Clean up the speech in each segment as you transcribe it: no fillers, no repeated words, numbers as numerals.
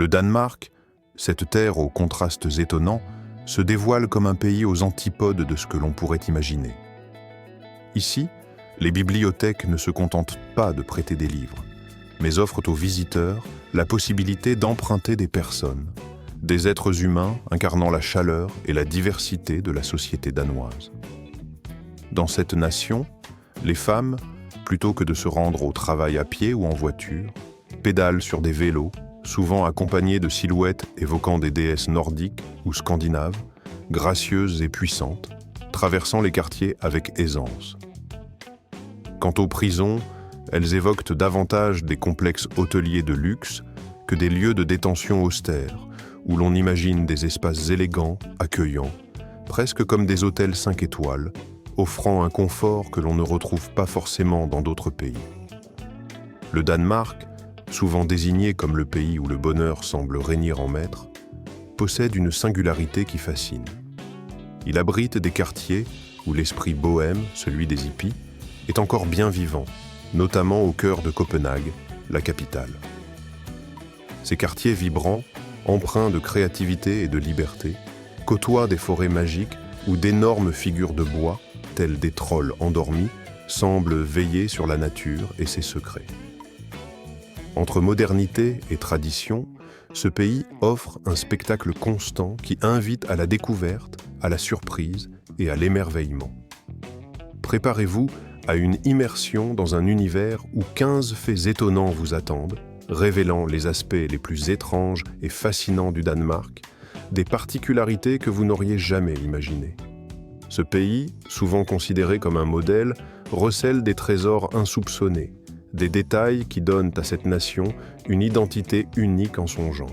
Le Danemark, cette terre aux contrastes étonnants, se dévoile comme un pays aux antipodes de ce que l'on pourrait imaginer. Ici, les bibliothèques ne se contentent pas de prêter des livres, mais offrent aux visiteurs la possibilité d'emprunter des personnes, des êtres humains incarnant la chaleur et la diversité de la société danoise. Dans cette nation, les femmes, plutôt que de se rendre au travail à pied ou en voiture, pédalent sur des vélos, souvent accompagnées de silhouettes évoquant des déesses nordiques ou scandinaves, gracieuses et puissantes, traversant les quartiers avec aisance. Quant aux prisons, elles évoquent davantage des complexes hôteliers de luxe que des lieux de détention austères, où l'on imagine des espaces élégants, accueillants, presque comme des hôtels 5 étoiles, offrant un confort que l'on ne retrouve pas forcément dans d'autres pays. Le Danemark, souvent désigné comme le pays où le bonheur semble régner en maître, possède une singularité qui fascine. Il abrite des quartiers où l'esprit bohème, celui des hippies, est encore bien vivant, notamment au cœur de Copenhague, la capitale. Ces quartiers vibrants, empreints de créativité et de liberté, côtoient des forêts magiques où d'énormes figures de bois, telles des trolls endormis, semblent veiller sur la nature et ses secrets. Entre modernité et tradition, ce pays offre un spectacle constant qui invite à la découverte, à la surprise et à l'émerveillement. Préparez-vous à une immersion dans un univers où 15 faits étonnants vous attendent, révélant les aspects les plus étranges et fascinants du Danemark, des particularités que vous n'auriez jamais imaginées. Ce pays, souvent considéré comme un modèle, recèle des trésors insoupçonnés, des détails qui donnent à cette nation une identité unique en son genre.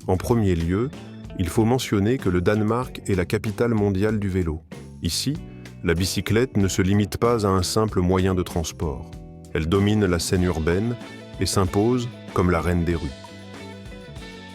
En premier lieu, il faut mentionner que le Danemark est la capitale mondiale du vélo. Ici, la bicyclette ne se limite pas à un simple moyen de transport. Elle domine la scène urbaine et s'impose comme la reine des rues.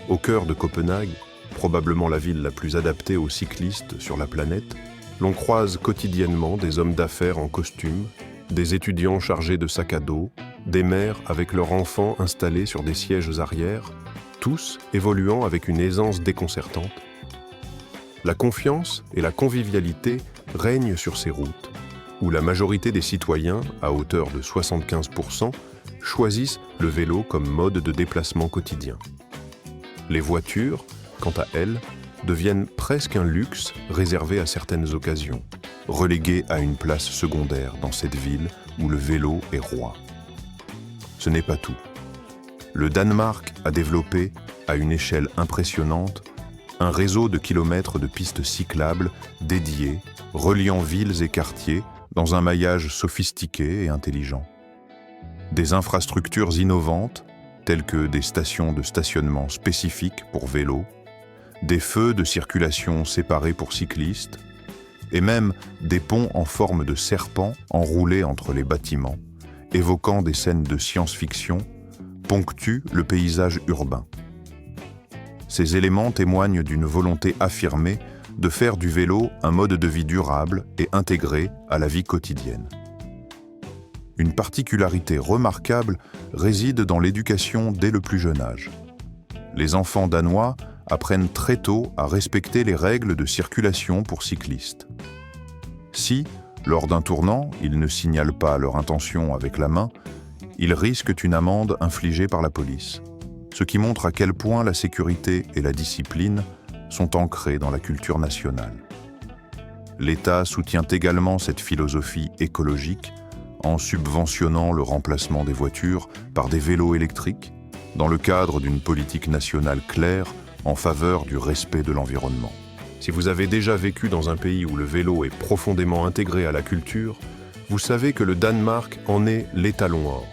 Au cœur de Copenhague, probablement la ville la plus adaptée aux cyclistes sur la planète, l'on croise quotidiennement des hommes d'affaires en costume, des étudiants chargés de sacs à dos, des mères avec leurs enfants installés sur des sièges arrière, tous évoluant avec une aisance déconcertante. La confiance et la convivialité règnent sur ces routes, où la majorité des citoyens, à hauteur de 75%, choisissent le vélo comme mode de déplacement quotidien. Les voitures, quant à elles, deviennent presque un luxe réservé à certaines occasions, relégué à une place secondaire dans cette ville où le vélo est roi. Ce n'est pas tout. Le Danemark a développé, à une échelle impressionnante, un réseau de kilomètres de pistes cyclables dédiées, reliant villes et quartiers dans un maillage sophistiqué et intelligent. Des infrastructures innovantes, telles que des stations de stationnement spécifiques pour vélos, des feux de circulation séparés pour cyclistes, et même des ponts en forme de serpent enroulés entre les bâtiments, évoquant des scènes de science-fiction, ponctuent le paysage urbain. Ces éléments témoignent d'une volonté affirmée de faire du vélo un mode de vie durable et intégré à la vie quotidienne. Une particularité remarquable réside dans l'éducation dès le plus jeune âge. Les enfants danois apprennent très tôt à respecter les règles de circulation pour cyclistes. Si, lors d'un tournant, ils ne signalent pas leur intention avec la main, ils risquent une amende infligée par la police, ce qui montre à quel point la sécurité et la discipline sont ancrées dans la culture nationale. L'État soutient également cette philosophie écologique en subventionnant le remplacement des voitures par des vélos électriques, dans le cadre d'une politique nationale claire en faveur du respect de l'environnement. Si vous avez déjà vécu dans un pays où le vélo est profondément intégré à la culture, vous savez que le Danemark en est l'étalon or.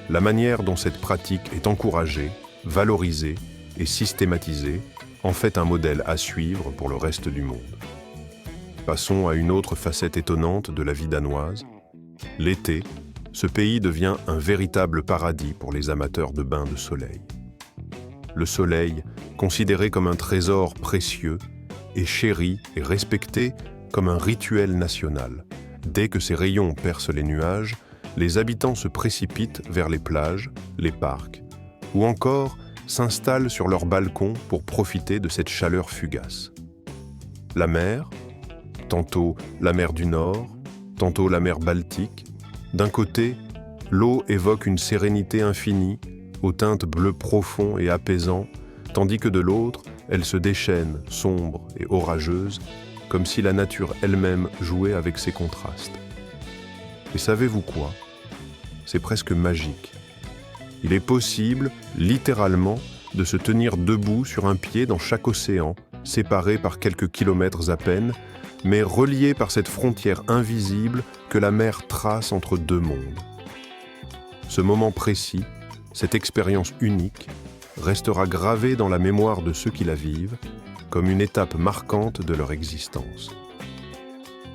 La manière dont cette pratique est encouragée, valorisée et systématisée en fait un modèle à suivre pour le reste du monde. Passons à une autre facette étonnante de la vie danoise. L'été, ce pays devient un véritable paradis pour les amateurs de bains de soleil. Le soleil, considéré comme un trésor précieux, est chéri et respecté comme un rituel national. Dès que ses rayons percent les nuages, les habitants se précipitent vers les plages, les parcs, ou encore s'installent sur leur balcon pour profiter de cette chaleur fugace. La mer, tantôt la mer du Nord, tantôt la mer Baltique, d'un côté, l'eau évoque une sérénité infinie, aux teintes bleues profonds et apaisants, tandis que de l'autre, elle se déchaîne, sombre et orageuse, comme si la nature elle-même jouait avec ces contrastes. Et savez-vous quoi ? C'est presque magique. Il est possible, littéralement, de se tenir debout sur un pied dans chaque océan, séparé par quelques kilomètres à peine, mais relié par cette frontière invisible que la mer trace entre deux mondes. Ce moment précis, cette expérience unique, restera gravé dans la mémoire de ceux qui la vivent, comme une étape marquante de leur existence.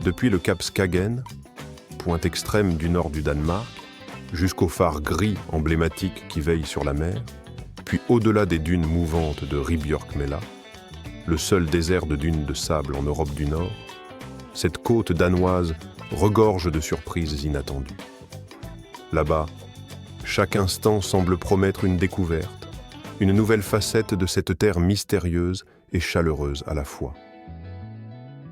Depuis le cap Skagen, pointe extrême du nord du Danemark, jusqu'au phare gris emblématique qui veille sur la mer, puis au-delà des dunes mouvantes de Ribjörkmella, le seul désert de dunes de sable en Europe du Nord, cette côte danoise regorge de surprises inattendues. Là-bas, chaque instant semble promettre une découverte, une nouvelle facette de cette terre mystérieuse et chaleureuse à la fois.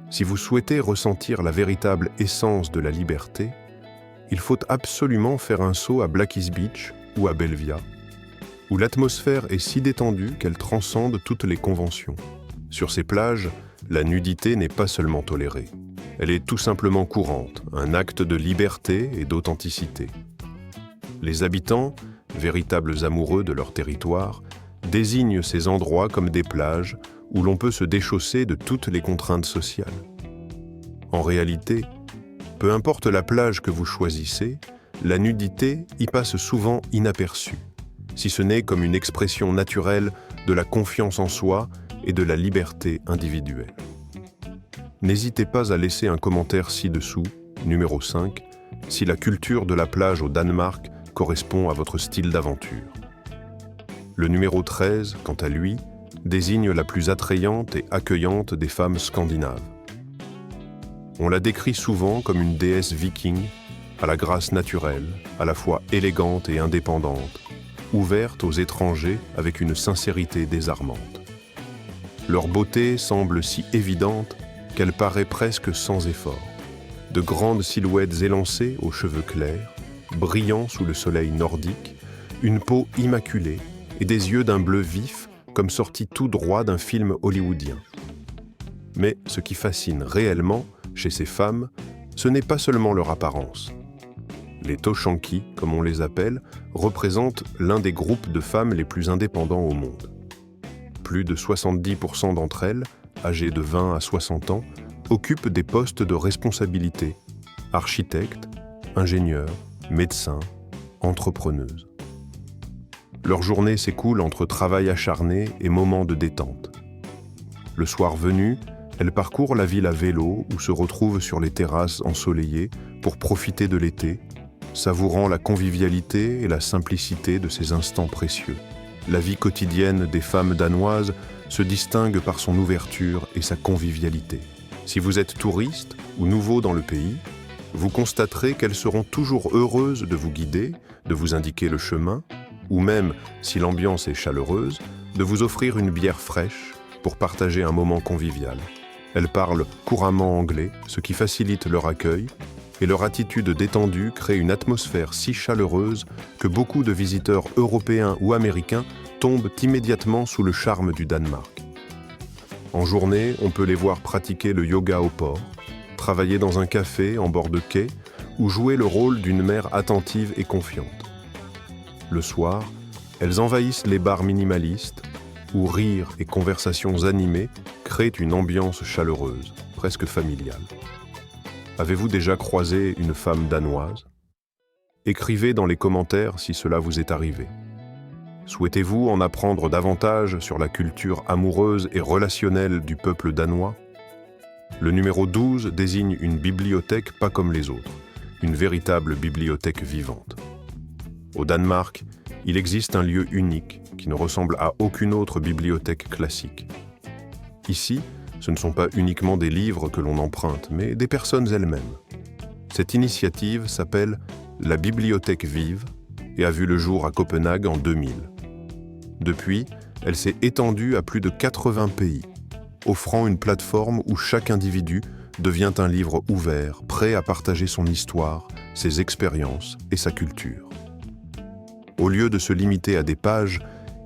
Si vous souhaitez ressentir la véritable essence de la liberté, il faut absolument faire un saut à Black's Beach ou à Belvia, où l'atmosphère est si détendue qu'elle transcende toutes les conventions. Sur ces plages, la nudité n'est pas seulement tolérée. Elle est tout simplement courante, un acte de liberté et d'authenticité. Les habitants, véritables amoureux de leur territoire, désignent ces endroits comme des plages où l'on peut se déchausser de toutes les contraintes sociales. En réalité, peu importe la plage que vous choisissez, la nudité y passe souvent inaperçue, si ce n'est comme une expression naturelle de la confiance en soi et de la liberté individuelle. N'hésitez pas à laisser un commentaire ci-dessous, numéro 5, si la culture de la plage au Danemark correspond à votre style d'aventure. Le numéro 13, quant à lui, désigne la plus attrayante et accueillante des femmes scandinaves. On la décrit souvent comme une déesse viking, à la grâce naturelle, à la fois élégante et indépendante, ouverte aux étrangers avec une sincérité désarmante. Leur beauté semble si évidente qu'elle paraît presque sans effort. De grandes silhouettes élancées aux cheveux clairs, brillant sous le soleil nordique, une peau immaculée et des yeux d'un bleu vif comme sortis tout droit d'un film hollywoodien. Mais ce qui fascine réellement chez ces femmes, ce n'est pas seulement leur apparence. Les Toshanki, comme on les appelle, représentent l'un des groupes de femmes les plus indépendants au monde. Plus de 70% d'entre elles, âgées de 20 à 60 ans, occupent des postes de responsabilité, architectes, ingénieurs, médecins, entrepreneuses. Leur journée s'écoule entre travail acharné et moments de détente. Le soir venu, elles parcourent la ville à vélo ou se retrouvent sur les terrasses ensoleillées pour profiter de l'été, savourant la convivialité et la simplicité de ces instants précieux. La vie quotidienne des femmes danoises se distingue par son ouverture et sa convivialité. Si vous êtes touriste ou nouveau dans le pays, vous constaterez qu'elles seront toujours heureuses de vous guider, de vous indiquer le chemin, ou même, si l'ambiance est chaleureuse, de vous offrir une bière fraîche pour partager un moment convivial. Elles parlent couramment anglais, ce qui facilite leur accueil, et leur attitude détendue crée une atmosphère si chaleureuse que beaucoup de visiteurs européens ou américains tombent immédiatement sous le charme du Danemark. En journée, on peut les voir pratiquer le yoga au port, travailler dans un café en bord de quai ou jouer le rôle d'une mère attentive et confiante. Le soir, elles envahissent les bars minimalistes où rires et conversations animées créent une ambiance chaleureuse, presque familiale. Avez-vous déjà croisé une femme danoise ? Écrivez dans les commentaires si cela vous est arrivé. Souhaitez-vous en apprendre davantage sur la culture amoureuse et relationnelle du peuple danois ? Le numéro 12 désigne une bibliothèque pas comme les autres, une véritable bibliothèque vivante. Au Danemark, il existe un lieu unique qui ne ressemble à aucune autre bibliothèque classique. Ici, ce ne sont pas uniquement des livres que l'on emprunte, mais des personnes elles-mêmes. Cette initiative s'appelle la Bibliothèque Vive et a vu le jour à Copenhague en 2000. Depuis, elle s'est étendue à plus de 80 pays, offrant une plateforme où chaque individu devient un livre ouvert, prêt à partager son histoire, ses expériences et sa culture. Au lieu de se limiter à des pages,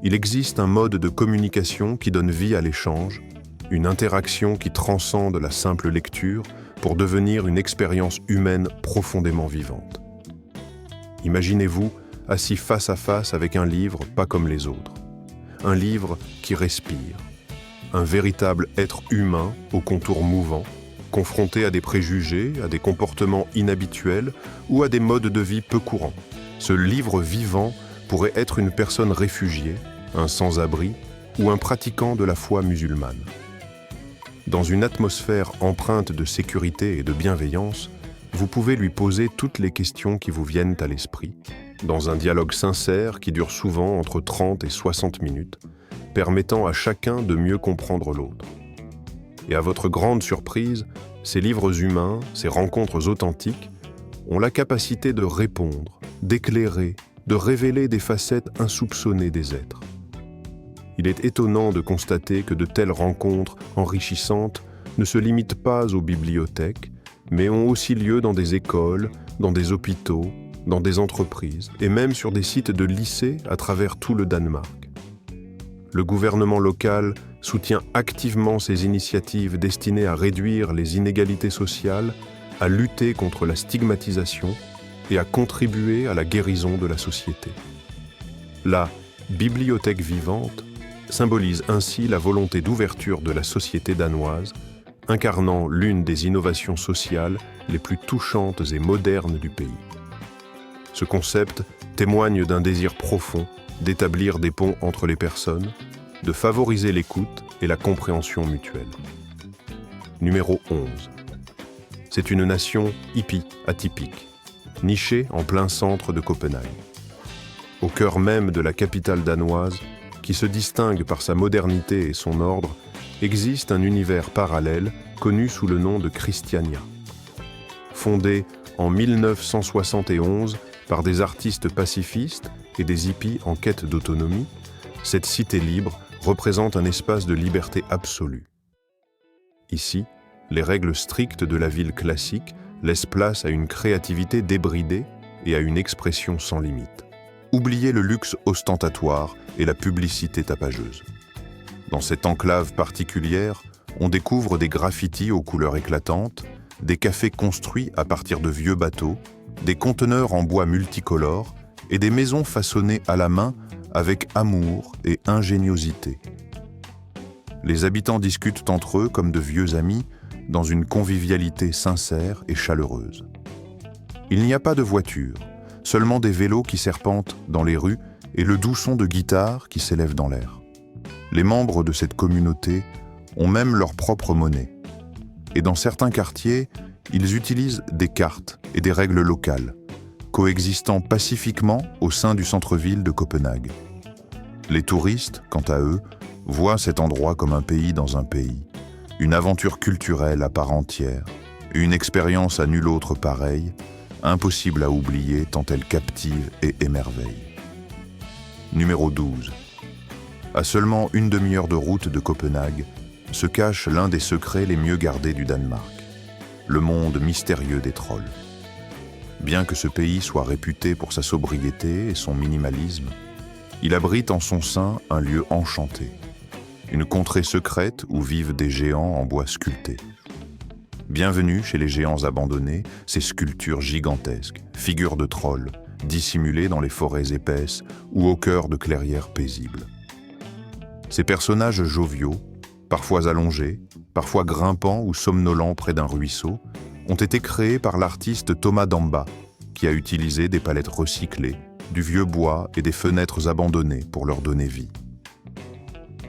il existe un mode de communication qui donne vie à l'échange, une interaction qui transcende la simple lecture pour devenir une expérience humaine profondément vivante. Imaginez-vous assis face à face avec un livre pas comme les autres. Un livre qui respire. Un véritable être humain aux contours mouvants, confronté à des préjugés, à des comportements inhabituels ou à des modes de vie peu courants. Ce livre vivant pourrait être une personne réfugiée, un sans-abri ou un pratiquant de la foi musulmane. Dans une atmosphère empreinte de sécurité et de bienveillance, vous pouvez lui poser toutes les questions qui vous viennent à l'esprit, dans un dialogue sincère qui dure souvent entre 30 et 60 minutes, permettant à chacun de mieux comprendre l'autre. Et à votre grande surprise, ces livres humains, ces rencontres authentiques, ont la capacité de répondre, d'éclairer, de révéler des facettes insoupçonnées des êtres. Il est étonnant de constater que de telles rencontres enrichissantes ne se limitent pas aux bibliothèques, mais ont aussi lieu dans des écoles, dans des hôpitaux, dans des entreprises et même sur des sites de lycées à travers tout le Danemark. Le gouvernement local soutient activement ces initiatives destinées à réduire les inégalités sociales, à lutter contre la stigmatisation et à contribuer à la guérison de la société. La bibliothèque vivante symbolise ainsi la volonté d'ouverture de la société danoise, incarnant l'une des innovations sociales les plus touchantes et modernes du pays. Ce concept témoigne d'un désir profond d'établir des ponts entre les personnes, de favoriser l'écoute et la compréhension mutuelle. Numéro 11. C'est une nation hippie atypique, nichée en plein centre de Copenhague. Au cœur même de la capitale danoise, qui se distingue par sa modernité et son ordre, existe un univers parallèle connu sous le nom de Christiania. Fondé en 1971 par des artistes pacifistes et des hippies en quête d'autonomie, cette cité libre représente un espace de liberté absolue. Ici, les règles strictes de la ville classique laissent place à une créativité débridée et à une expression sans limite. Oubliez le luxe ostentatoire et la publicité tapageuse. Dans cette enclave particulière, on découvre des graffitis aux couleurs éclatantes, des cafés construits à partir de vieux bateaux, des conteneurs en bois multicolores et des maisons façonnées à la main avec amour et ingéniosité. Les habitants discutent entre eux comme de vieux amis, dans une convivialité sincère et chaleureuse. Il n'y a pas de voitures, seulement des vélos qui serpentent dans les rues et le doux son de guitare qui s'élève dans l'air. Les membres de cette communauté ont même leur propre monnaie. Et dans certains quartiers, ils utilisent des cartes et des règles locales, coexistant pacifiquement au sein du centre-ville de Copenhague. Les touristes, quant à eux, voient cet endroit comme un pays dans un pays, une aventure culturelle à part entière, une expérience à nulle autre pareille, impossible à oublier tant elle captive et émerveille. Numéro 12. À seulement une demi-heure de route de Copenhague, se cache l'un des secrets les mieux gardés du Danemark, le monde mystérieux des trolls. Bien que ce pays soit réputé pour sa sobriété et son minimalisme, il abrite en son sein un lieu enchanté, une contrée secrète où vivent des géants en bois sculpté. Bienvenue chez les géants abandonnés, ces sculptures gigantesques, figures de trolls, dissimulées dans les forêts épaisses ou au cœur de clairières paisibles. Ces personnages joviaux, parfois allongés, parfois grimpants ou somnolents près d'un ruisseau, ont été créés par l'artiste Thomas Damba, qui a utilisé des palettes recyclées, du vieux bois et des fenêtres abandonnées pour leur donner vie.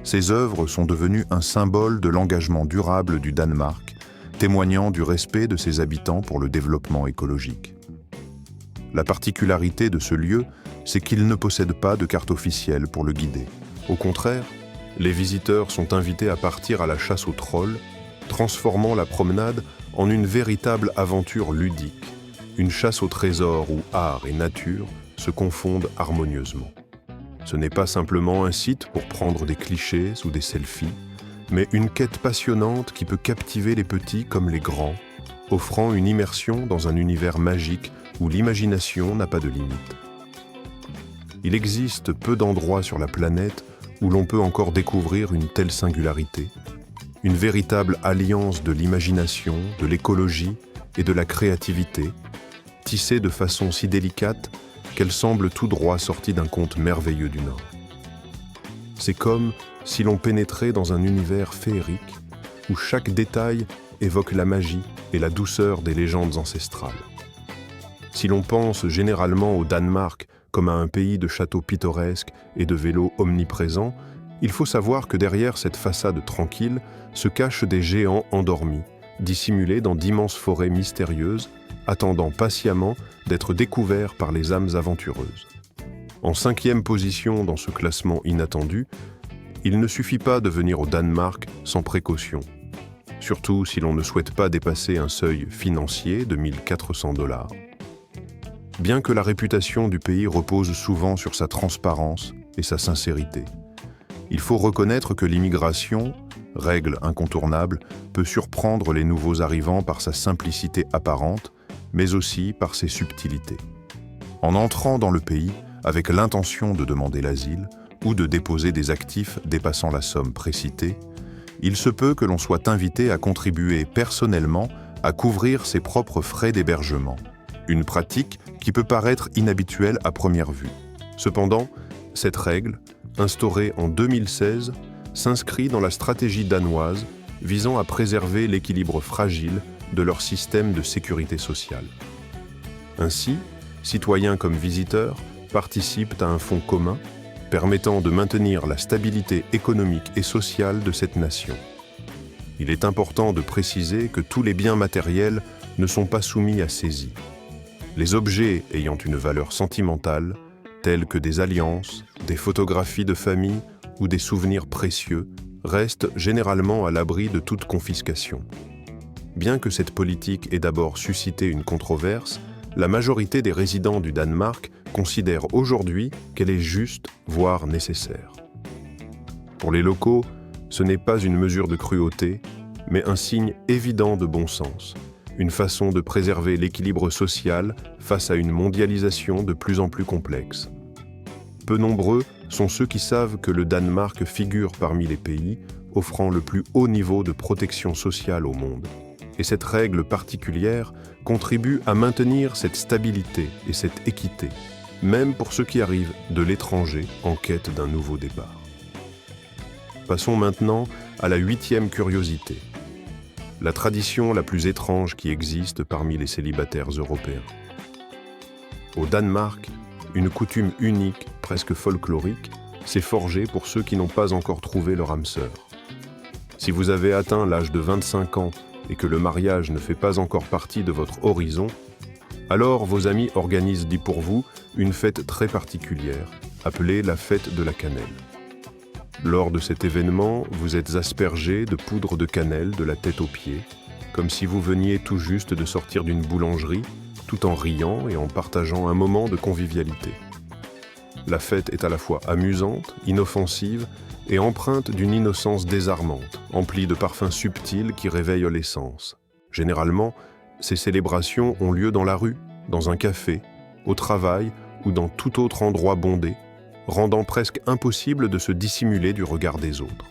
Ces œuvres sont devenues un symbole de l'engagement durable du Danemark, témoignant du respect de ses habitants pour le développement écologique. La particularité de ce lieu, c'est qu'il ne possède pas de carte officielle pour le guider. Au contraire, les visiteurs sont invités à partir à la chasse aux trolls, transformant la promenade en une véritable aventure ludique, une chasse au trésor où art et nature se confondent harmonieusement. Ce n'est pas simplement un site pour prendre des clichés ou des selfies, mais une quête passionnante qui peut captiver les petits comme les grands, offrant une immersion dans un univers magique où l'imagination n'a pas de limite. Il existe peu d'endroits sur la planète où l'on peut encore découvrir une telle singularité, une véritable alliance de l'imagination, de l'écologie et de la créativité, tissée de façon si délicate qu'elle semble tout droit sortie d'un conte merveilleux du Nord. C'est comme si l'on pénétrait dans un univers féerique où chaque détail évoque la magie et la douceur des légendes ancestrales. Si l'on pense généralement au Danemark comme à un pays de châteaux pittoresques et de vélos omniprésents, il faut savoir que derrière cette façade tranquille se cachent des géants endormis, dissimulés dans d'immenses forêts mystérieuses, attendant patiemment d'être découverts par les âmes aventureuses. En 5e position dans ce classement inattendu, il ne suffit pas de venir au Danemark sans précaution, surtout si l'on ne souhaite pas dépasser un seuil financier de 1 400 $. Bien que la réputation du pays repose souvent sur sa transparence et sa sincérité, il faut reconnaître que l'immigration, règle incontournable, peut surprendre les nouveaux arrivants par sa simplicité apparente, mais aussi par ses subtilités. En entrant dans le pays avec l'intention de demander l'asile ou de déposer des actifs dépassant la somme précitée, il se peut que l'on soit invité à contribuer personnellement à couvrir ses propres frais d'hébergement, une pratique qui peut paraître inhabituelle à première vue. Cependant, cette règle, instaurée en 2016, s'inscrit dans la stratégie danoise visant à préserver l'équilibre fragile de leur système de sécurité sociale. Ainsi, citoyens comme visiteurs participent à un fonds commun permettant de maintenir la stabilité économique et sociale de cette nation. Il est important de préciser que tous les biens matériels ne sont pas soumis à saisie. Les objets ayant une valeur sentimentale, tels que des alliances, des photographies de famille ou des souvenirs précieux, restent généralement à l'abri de toute confiscation. Bien que cette politique ait d'abord suscité une controverse, la majorité des résidents du Danemark considèrent aujourd'hui qu'elle est juste, voire nécessaire. Pour les locaux, ce n'est pas une mesure de cruauté, mais un signe évident de bon sens, une façon de préserver l'équilibre social face à une mondialisation de plus en plus complexe. Peu nombreux sont ceux qui savent que le Danemark figure parmi les pays offrant le plus haut niveau de protection sociale au monde. Et cette règle particulière contribue à maintenir cette stabilité et cette équité, même pour ceux qui arrivent de l'étranger en quête d'un nouveau départ. Passons maintenant à la 8e curiosité, la tradition la plus étrange qui existe parmi les célibataires européens. Au Danemark, une coutume unique, presque folklorique, s'est forgée pour ceux qui n'ont pas encore trouvé leur âme sœur. Si vous avez atteint l'âge de 25 ans et que le mariage ne fait pas encore partie de votre horizon, alors vos amis organisent pour vous une fête très particulière, appelée la fête de la cannelle. Lors de cet événement, vous êtes aspergé de poudre de cannelle de la tête aux pieds, comme si vous veniez tout juste de sortir d'une boulangerie, tout en riant et en partageant un moment de convivialité. La fête est à la fois amusante, inoffensive et empreinte d'une innocence désarmante, emplie de parfums subtils qui réveillent les sens. Généralement, ces célébrations ont lieu dans la rue, dans un café, au travail ou dans tout autre endroit bondé, rendant presque impossible de se dissimuler du regard des autres.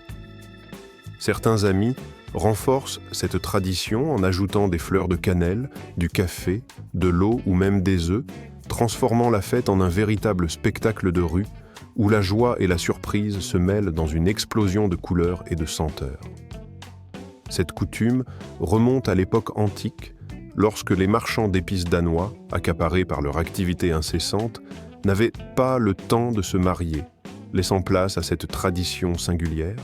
Certains amis renforcent cette tradition en ajoutant des fleurs de cannelle, du café, de l'eau ou même des œufs, transformant la fête en un véritable spectacle de rue où la joie et la surprise se mêlent dans une explosion de couleurs et de senteurs. Cette coutume remonte à l'époque antique, lorsque les marchands d'épices danois, accaparés par leur activité incessante, n'avaient pas le temps de se marier, laissant place à cette tradition singulière.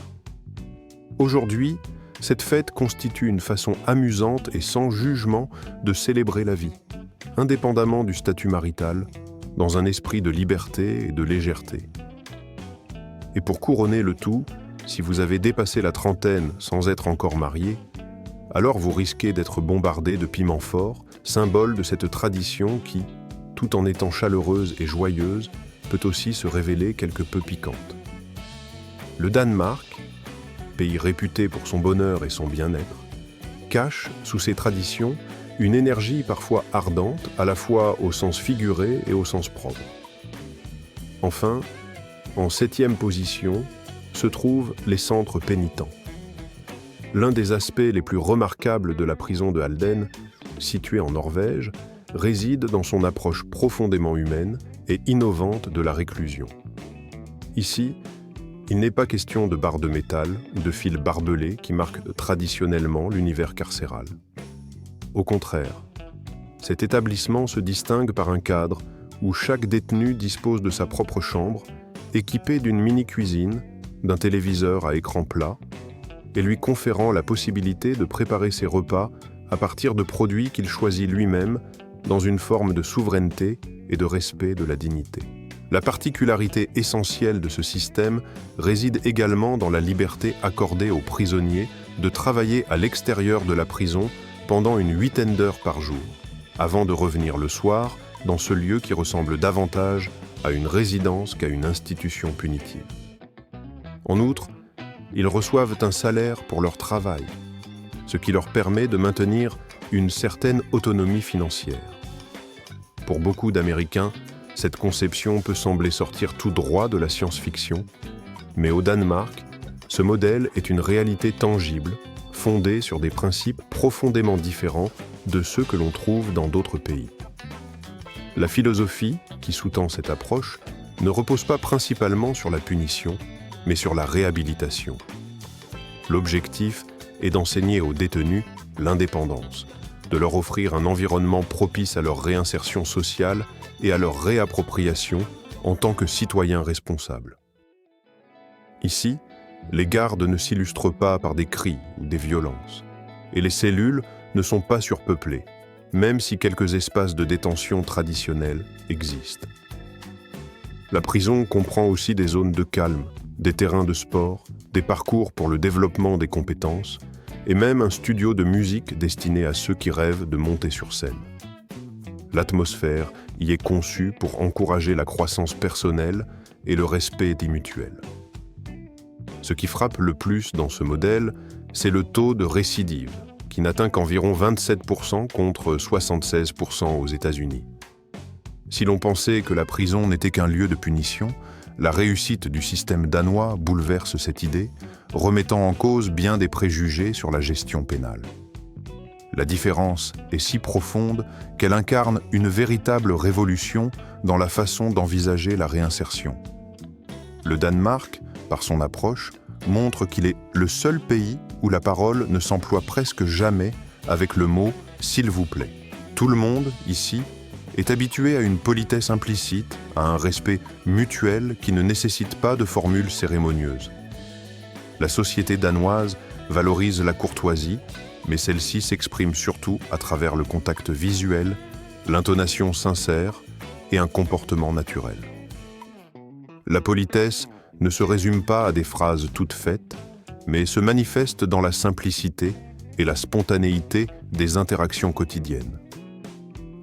Aujourd'hui, cette fête constitue une façon amusante et sans jugement de célébrer la vie, indépendamment du statut marital, dans un esprit de liberté et de légèreté. Et pour couronner le tout, si vous avez dépassé la trentaine sans être encore marié, alors vous risquez d'être bombardé de piments forts, symbole de cette tradition qui, tout en étant chaleureuse et joyeuse, peut aussi se révéler quelque peu piquante. Le Danemark, pays réputé pour son bonheur et son bien-être, cache sous ses traditions une énergie parfois ardente, à la fois au sens figuré et au sens propre. Enfin, en 7e position, se trouvent les centres pénitents. L'un des aspects les plus remarquables de la prison de Halden, située en Norvège, réside dans son approche profondément humaine et innovante de la réclusion. Ici, il n'est pas question de barres de métal ou de fils barbelés qui marquent traditionnellement l'univers carcéral. Au contraire, cet établissement se distingue par un cadre où chaque détenu dispose de sa propre chambre, équipée d'une mini-cuisine, d'un téléviseur à écran plat, et lui conférant la possibilité de préparer ses repas à partir de produits qu'il choisit lui-même dans une forme de souveraineté et de respect de la dignité. La particularité essentielle de ce système réside également dans la liberté accordée aux prisonniers de travailler à l'extérieur de la prison pendant une 8aine d'heures par jour, avant de revenir le soir dans ce lieu qui ressemble davantage à une résidence qu'à une institution punitive. En outre, ils reçoivent un salaire pour leur travail, ce qui leur permet de maintenir une certaine autonomie financière. Pour beaucoup d'Américains, cette conception peut sembler sortir tout droit de la science-fiction, mais au Danemark, ce modèle est une réalité tangible, fondée sur des principes profondément différents de ceux que l'on trouve dans d'autres pays. La philosophie qui sous-tend cette approche ne repose pas principalement sur la punition, mais sur la réhabilitation. L'objectif est d'enseigner aux détenus l'indépendance, de leur offrir un environnement propice à leur réinsertion sociale et à leur réappropriation en tant que citoyens responsables. Ici, les gardes ne s'illustrent pas par des cris ou des violences, et les cellules ne sont pas surpeuplées, même si quelques espaces de détention traditionnels existent. La prison comprend aussi des zones de calme, des terrains de sport, des parcours pour le développement des compétences, et même un studio de musique destiné à ceux qui rêvent de monter sur scène. L'atmosphère y est conçue pour encourager la croissance personnelle et le respect des mutuelles. Ce qui frappe le plus dans ce modèle, c'est le taux de récidive, qui n'atteint qu'environ 27% contre 76% aux États-Unis. Si l'on pensait que la prison n'était qu'un lieu de punition, la réussite du système danois bouleverse cette idée, remettant en cause bien des préjugés sur la gestion pénale. La différence est si profonde qu'elle incarne une véritable révolution dans la façon d'envisager la réinsertion. Le Danemark, par son approche, montre qu'il est le seul pays où la parole ne s'emploie presque jamais avec le mot « s'il vous plaît ». Tout le monde, ici, est habitué à une politesse implicite, à un respect mutuel qui ne nécessite pas de formules cérémonieuses. La société danoise valorise la courtoisie, mais celle-ci s'exprime surtout à travers le contact visuel, l'intonation sincère et un comportement naturel. La politesse ne se résume pas à des phrases toutes faites, mais se manifeste dans la simplicité et la spontanéité des interactions quotidiennes.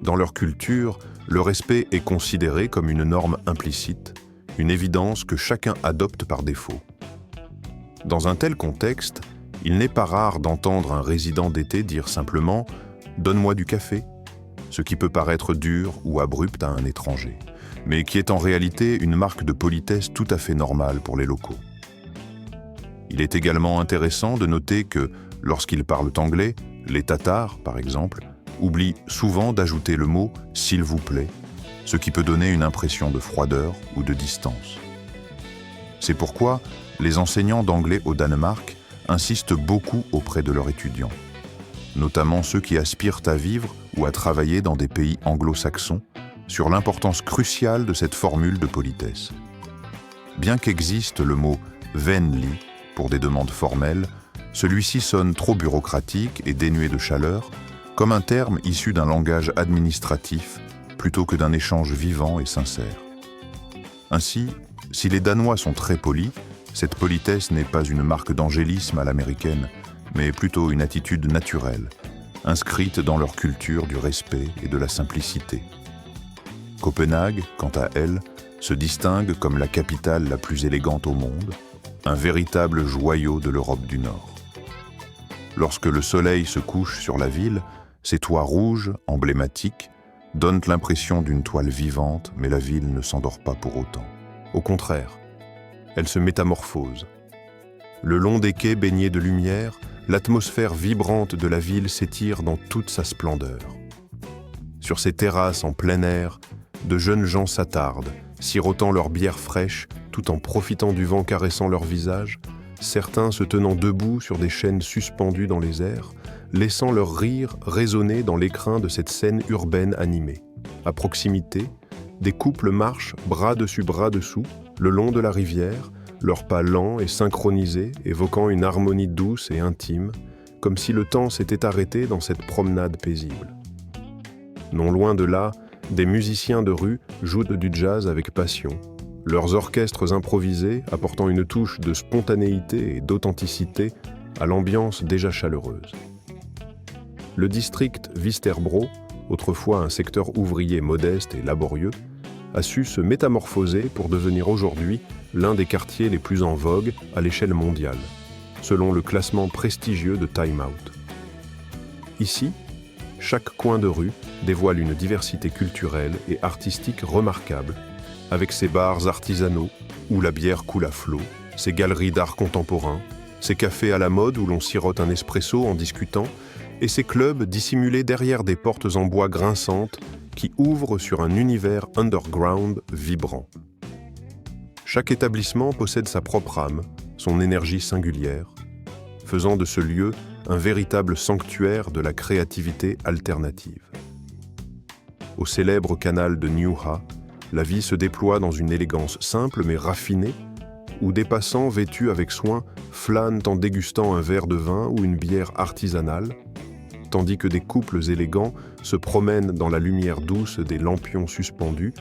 Dans leur culture, le respect est considéré comme une norme implicite, une évidence que chacun adopte par défaut. Dans un tel contexte, il n'est pas rare d'entendre un résident d'été dire simplement « donne-moi du café », ce qui peut paraître dur ou abrupt à un étranger, mais qui est en réalité une marque de politesse tout à fait normale pour les locaux. Il est également intéressant de noter que, lorsqu'ils parlent anglais, les Tatars, par exemple, oublient souvent d'ajouter le mot « s'il vous plaît », ce qui peut donner une impression de froideur ou de distance. C'est pourquoi les enseignants d'anglais au Danemark insistent beaucoup auprès de leurs étudiants, notamment ceux qui aspirent à vivre ou à travailler dans des pays anglo-saxons, sur l'importance cruciale de cette formule de politesse. Bien qu'existe le mot « venlig » pour des demandes formelles, celui-ci sonne trop bureaucratique et dénué de chaleur, comme un terme issu d'un langage administratif plutôt que d'un échange vivant et sincère. Ainsi, si les Danois sont très polis, cette politesse n'est pas une marque d'angélisme à l'américaine, mais plutôt une attitude naturelle, inscrite dans leur culture du respect et de la simplicité. Copenhague, quant à elle, se distingue comme la capitale la plus élégante au monde, un véritable joyau de l'Europe du Nord. Lorsque le soleil se couche sur la ville, ses toits rouges, emblématiques, donnent l'impression d'une toile vivante, mais la ville ne s'endort pas pour autant. Au contraire, elle se métamorphose. Le long des quais baignés de lumière, l'atmosphère vibrante de la ville s'étire dans toute sa splendeur. Sur ces terrasses en plein air, de jeunes gens s'attardent, sirotant leur bière fraîche tout en profitant du vent caressant leur visage, certains se tenant debout sur des chaînes suspendues dans les airs, laissant leur rire résonner dans l'écrin de cette scène urbaine animée. À proximité, des couples marchent bras dessus bras dessous, le long de la rivière, leurs pas lents et synchronisés, évoquant une harmonie douce et intime, comme si le temps s'était arrêté dans cette promenade paisible. Non loin de là, des musiciens de rue jouent du jazz avec passion, leurs orchestres improvisés apportant une touche de spontanéité et d'authenticité à l'ambiance déjà chaleureuse. Le district Vesterbro, autrefois un secteur ouvrier modeste et laborieux, a su se métamorphoser pour devenir aujourd'hui l'un des quartiers les plus en vogue à l'échelle mondiale, selon le classement prestigieux de Time Out. Ici, chaque coin de rue dévoile une diversité culturelle et artistique remarquable, avec ses bars artisanaux où la bière coule à flot, ses galeries d'art contemporain, ses cafés à la mode où l'on sirote un espresso en discutant, et ses clubs dissimulés derrière des portes en bois grinçantes qui ouvrent sur un univers underground vibrant. Chaque établissement possède sa propre âme, son énergie singulière, faisant de ce lieu un véritable sanctuaire de la créativité alternative. Au célèbre canal de Neuha, la vie se déploie dans une élégance simple mais raffinée, où des passants vêtus avec soin flânent en dégustant un verre de vin ou une bière artisanale, tandis que des couples élégants se promènent dans la lumière douce des lampions suspendus,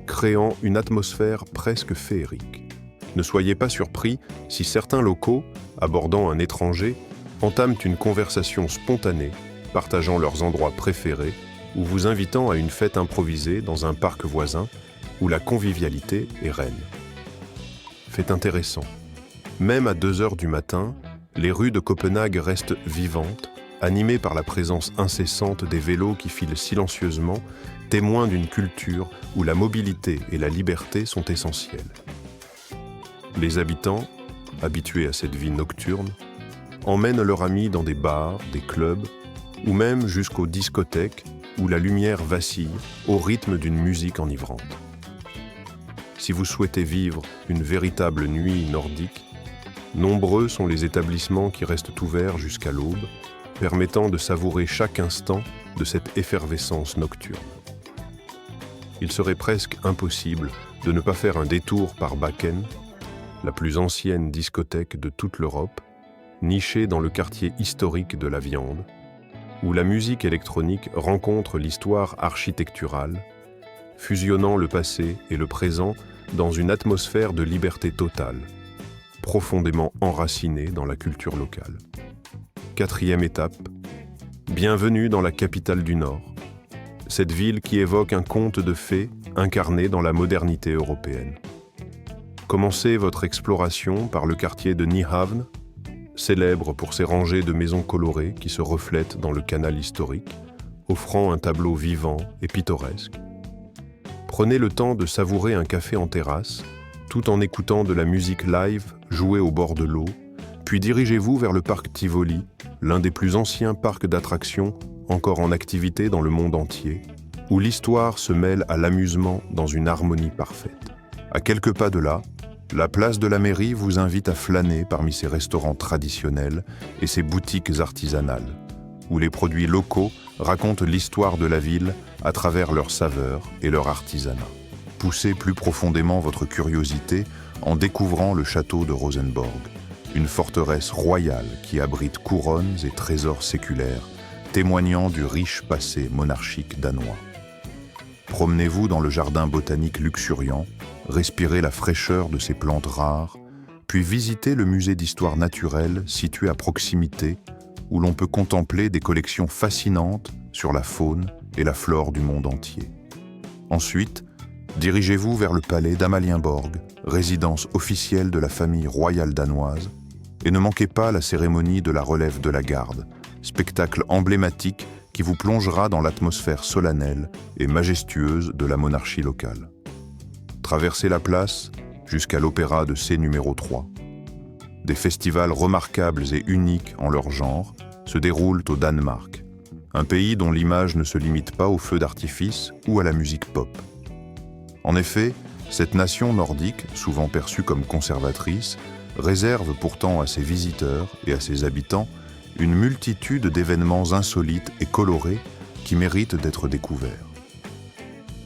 créant une atmosphère presque féerique. Ne soyez pas surpris si certains locaux, abordant un étranger, entament une conversation spontanée, partageant leurs endroits préférés ou vous invitant à une fête improvisée dans un parc voisin où la convivialité est reine. Fait intéressant. Même à 2 heures du matin, les rues de Copenhague restent vivantes, animées par la présence incessante des vélos qui filent silencieusement, témoins d'une culture où la mobilité et la liberté sont essentielles. Les habitants, habitués à cette vie nocturne, emmènent leurs amis dans des bars, des clubs, ou même jusqu'aux discothèques où la lumière vacille au rythme d'une musique enivrante. Si vous souhaitez vivre une véritable nuit nordique, nombreux sont les établissements qui restent ouverts jusqu'à l'aube, permettant de savourer chaque instant de cette effervescence nocturne. Il serait presque impossible de ne pas faire un détour par Bakken, la plus ancienne discothèque de toute l'Europe, nichée dans le quartier historique de la Viande, où la musique électronique rencontre l'histoire architecturale, fusionnant le passé et le présent dans une atmosphère de liberté totale, profondément enracinée dans la culture locale. 4e étape, bienvenue dans la capitale du Nord, cette ville qui évoque un conte de fées incarné dans la modernité européenne. Commencez votre exploration par le quartier de Nyhavn, célèbre pour ses rangées de maisons colorées qui se reflètent dans le canal historique, offrant un tableau vivant et pittoresque. Prenez le temps de savourer un café en terrasse, tout en écoutant de la musique live jouée au bord de l'eau, puis dirigez-vous vers le parc Tivoli, l'un des plus anciens parcs d'attractions encore en activité dans le monde entier, où l'histoire se mêle à l'amusement dans une harmonie parfaite. À quelques pas de là, la place de la mairie vous invite à flâner parmi ses restaurants traditionnels et ses boutiques artisanales, où les produits locaux racontent l'histoire de la ville à travers leurs saveurs et leur artisanat. Poussez plus profondément votre curiosité en découvrant le château de Rosenborg, une forteresse royale qui abrite couronnes et trésors séculaires, témoignant du riche passé monarchique danois. Promenez-vous dans le jardin botanique luxuriant, respirez la fraîcheur de ces plantes rares, puis visitez le musée d'histoire naturelle situé à proximité, où l'on peut contempler des collections fascinantes sur la faune et la flore du monde entier. Ensuite, dirigez-vous vers le palais d'Amalienborg, résidence officielle de la famille royale danoise, et ne manquez pas la cérémonie de la relève de la garde, spectacle emblématique qui vous plongera dans l'atmosphère solennelle et majestueuse de la monarchie locale. Traversez la place jusqu'à l'Opéra de C numéro 3. Des festivals remarquables et uniques en leur genre se déroulent au Danemark, un pays dont l'image ne se limite pas aux feux d'artifice ou à la musique pop. En effet, cette nation nordique, souvent perçue comme conservatrice, réserve pourtant à ses visiteurs et à ses habitants une multitude d'événements insolites et colorés qui méritent d'être découverts.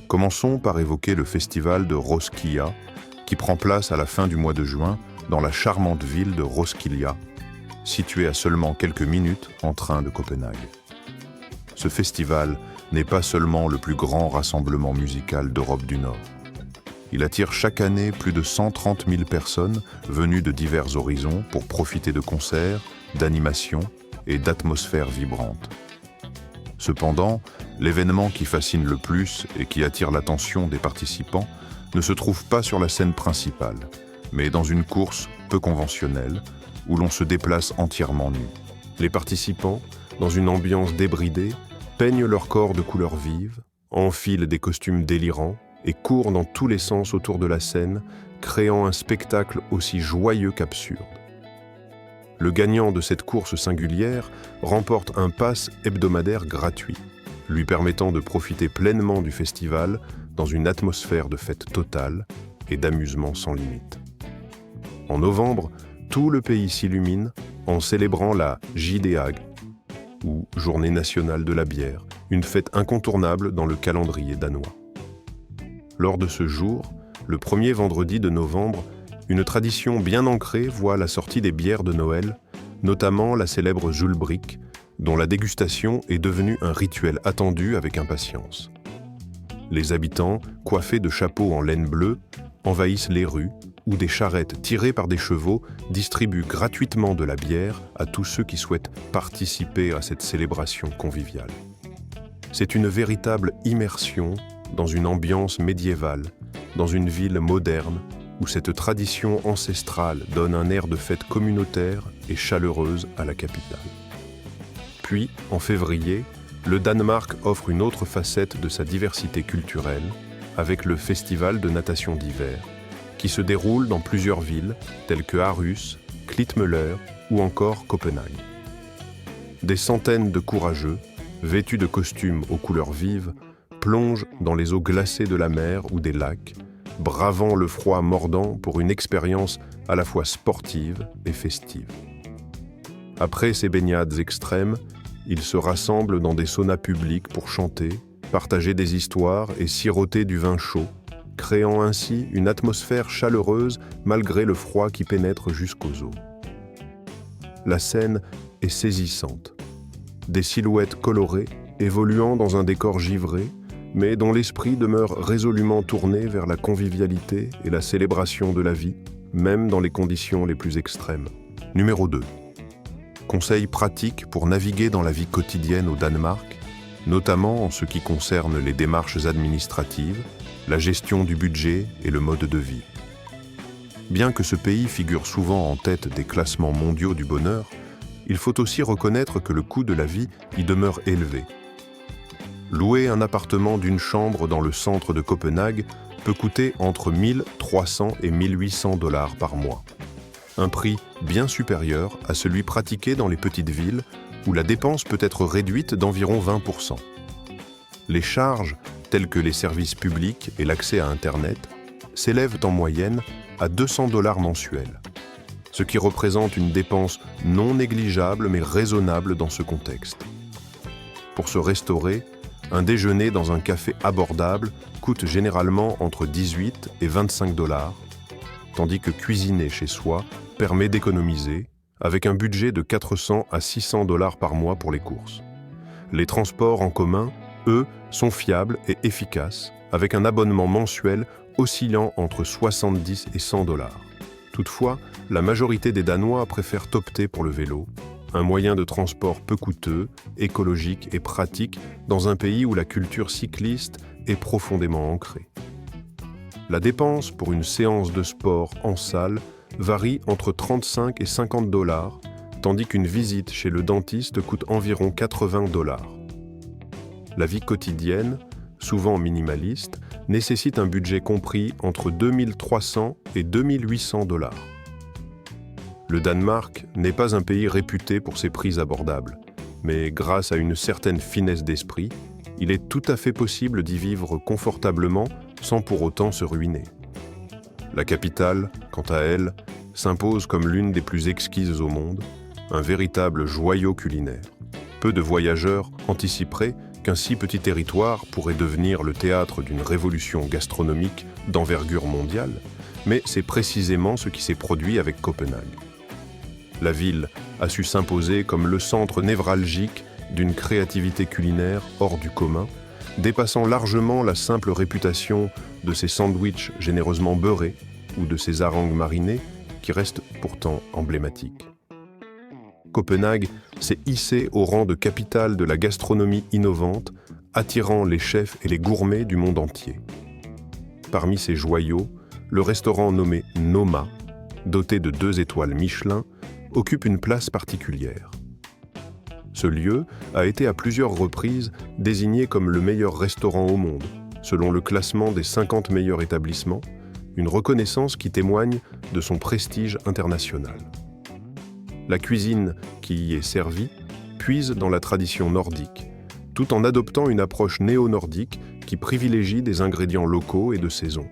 Commençons par évoquer le festival de Roskilde, qui prend place à la fin du mois de juin dans la charmante ville de Roskilde, située à seulement quelques minutes en train de Copenhague. Ce festival n'est pas seulement le plus grand rassemblement musical d'Europe du Nord. Il attire chaque année plus de 130 000 personnes venues de divers horizons pour profiter de concerts, d'animations et d'atmosphères vibrantes. Cependant, l'événement qui fascine le plus et qui attire l'attention des participants ne se trouve pas sur la scène principale, mais dans une course peu conventionnelle où l'on se déplace entièrement nu. Les participants, dans une ambiance débridée, peignent leur corps de couleurs vives, enfilent des costumes délirants et courent dans tous les sens autour de la scène, créant un spectacle aussi joyeux qu'absurde. Le gagnant de cette course singulière remporte un pass hebdomadaire gratuit, lui permettant de profiter pleinement du festival dans une atmosphère de fête totale et d'amusement sans limite. En novembre, tout le pays s'illumine en célébrant la J-dag, ou Journée nationale de la bière, une fête incontournable dans le calendrier danois. Lors de ce jour, le premier vendredi de novembre, une tradition bien ancrée voit la sortie des bières de Noël, notamment la célèbre Julbrik, dont la dégustation est devenue un rituel attendu avec impatience. Les habitants, coiffés de chapeaux en laine bleue, envahissent les rues, où des charrettes tirées par des chevaux distribuent gratuitement de la bière à tous ceux qui souhaitent participer à cette célébration conviviale. C'est une véritable immersion dans une ambiance médiévale, dans une ville moderne, où cette tradition ancestrale donne un air de fête communautaire et chaleureuse à la capitale. Puis, en février, le Danemark offre une autre facette de sa diversité culturelle, avec le Festival de natation d'hiver, qui se déroule dans plusieurs villes, telles que Aarhus, Klitmøller ou encore Copenhague. Des centaines de courageux, vêtus de costumes aux couleurs vives, plongent dans les eaux glacées de la mer ou des lacs, bravant le froid mordant pour une expérience à la fois sportive et festive. Après ces baignades extrêmes, ils se rassemblent dans des saunas publics pour chanter, partager des histoires et siroter du vin chaud, créant ainsi une atmosphère chaleureuse malgré le froid qui pénètre jusqu'aux os. La scène est saisissante. Des silhouettes colorées, évoluant dans un décor givré, mais dont l'esprit demeure résolument tourné vers la convivialité et la célébration de la vie, même dans les conditions les plus extrêmes. Numéro 2. Conseils pratiques pour naviguer dans la vie quotidienne au Danemark, notamment en ce qui concerne les démarches administratives, la gestion du budget et le mode de vie. Bien que ce pays figure souvent en tête des classements mondiaux du bonheur, il faut aussi reconnaître que le coût de la vie y demeure élevé. Louer un appartement d'une chambre dans le centre de Copenhague peut coûter entre 1 300 et 1 800 $ par mois. Un prix bien supérieur à celui pratiqué dans les petites villes où la dépense peut être réduite d'environ 20%. Les charges, telles que les services publics et l'accès à Internet, s'élèvent en moyenne à 200 $ mensuels, ce qui représente une dépense non négligeable mais raisonnable dans ce contexte. Pour se restaurer, un déjeuner dans un café abordable coûte généralement entre 18 et 25 $, tandis que cuisiner chez soi permet d'économiser, avec un budget de 400 à 600 $ par mois pour les courses. Les transports en commun, eux, sont fiables et efficaces, avec un abonnement mensuel oscillant entre 70 et 100 $. Toutefois, la majorité des Danois préfèrent opter pour le vélo, un moyen de transport peu coûteux, écologique et pratique dans un pays où la culture cycliste est profondément ancrée. La dépense pour une séance de sport en salle varie entre 35 et 50 $, tandis qu'une visite chez le dentiste coûte environ 80 $. La vie quotidienne, souvent minimaliste, nécessite un budget compris entre 2300 et 2800 $. Le Danemark n'est pas un pays réputé pour ses prix abordables, mais grâce à une certaine finesse d'esprit, il est tout à fait possible d'y vivre confortablement sans pour autant se ruiner. La capitale, quant à elle, s'impose comme l'une des plus exquises au monde, un véritable joyau culinaire. Peu de voyageurs anticiperaient qu'un si petit territoire pourrait devenir le théâtre d'une révolution gastronomique d'envergure mondiale, mais c'est précisément ce qui s'est produit avec Copenhague. La ville a su s'imposer comme le centre névralgique d'une créativité culinaire hors du commun, dépassant largement la simple réputation de ses sandwichs généreusement beurrés ou de ses harangues marinées, qui restent pourtant emblématiques. Copenhague s'est hissée au rang de capitale de la gastronomie innovante, attirant les chefs et les gourmets du monde entier. Parmi ses joyaux, le restaurant nommé Noma, doté de 2 étoiles Michelin, occupe une place particulière. Ce lieu a été à plusieurs reprises désigné comme le meilleur restaurant au monde, selon le classement des 50 meilleurs établissements, une reconnaissance qui témoigne de son prestige international. La cuisine qui y est servie puise dans la tradition nordique, tout en adoptant une approche néo-nordique qui privilégie des ingrédients locaux et de saison.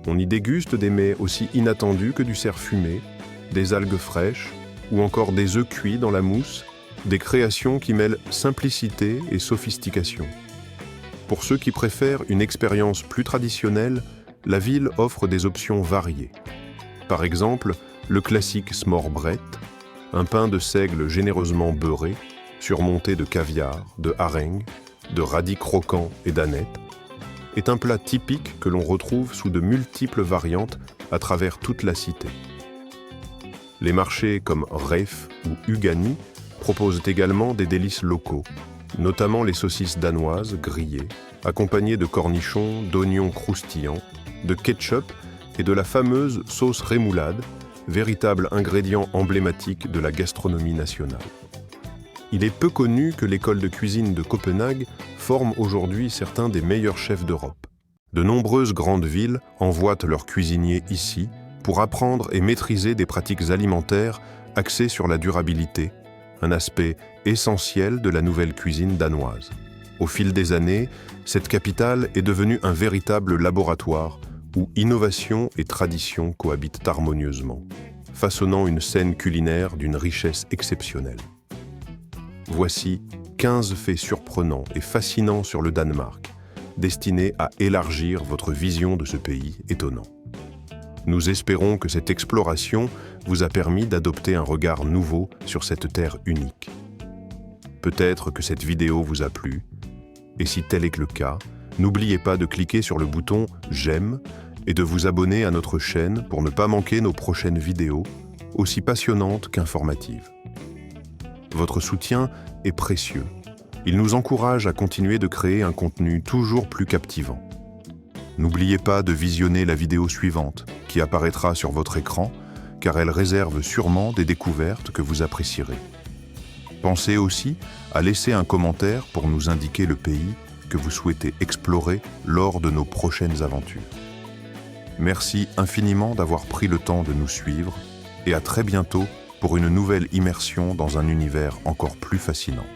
On y déguste des mets aussi inattendus que du cerf fumé, des algues fraîches ou encore des œufs cuits dans la mousse, des créations qui mêlent simplicité et sophistication. Pour ceux qui préfèrent une expérience plus traditionnelle, la ville offre des options variées. Par exemple, le classique smørrebrød, un pain de seigle généreusement beurré, surmonté de caviar, de harengs, de radis croquants et d'anettes, est un plat typique que l'on retrouve sous de multiples variantes à travers toute la cité. Les marchés comme Reif ou Ugani proposent également des délices locaux, notamment les saucisses danoises grillées, accompagnées de cornichons, d'oignons croustillants, de ketchup et de la fameuse sauce rémoulade, véritable ingrédient emblématique de la gastronomie nationale. Il est peu connu que l'école de cuisine de Copenhague forme aujourd'hui certains des meilleurs chefs d'Europe. De nombreuses grandes villes envoient leurs cuisiniers ici pour apprendre et maîtriser des pratiques alimentaires axées sur la durabilité, un aspect essentiel de la nouvelle cuisine danoise. Au fil des années, cette capitale est devenue un véritable laboratoire où innovation et tradition cohabitent harmonieusement, façonnant une scène culinaire d'une richesse exceptionnelle. Voici 15 faits surprenants et fascinants sur le Danemark, destinés à élargir votre vision de ce pays étonnant. Nous espérons que cette exploration vous a permis d'adopter un regard nouveau sur cette terre unique. Peut-être que cette vidéo vous a plu, et si tel est le cas, n'oubliez pas de cliquer sur le bouton « J'aime » et de vous abonner à notre chaîne pour ne pas manquer nos prochaines vidéos, aussi passionnantes qu'informatives. Votre soutien est précieux. Il nous encourage à continuer de créer un contenu toujours plus captivant. N'oubliez pas de visionner la vidéo suivante qui apparaîtra sur votre écran, car elle réserve sûrement des découvertes que vous apprécierez. Pensez aussi à laisser un commentaire pour nous indiquer le pays que vous souhaitez explorer lors de nos prochaines aventures. Merci infiniment d'avoir pris le temps de nous suivre et à très bientôt pour une nouvelle immersion dans un univers encore plus fascinant.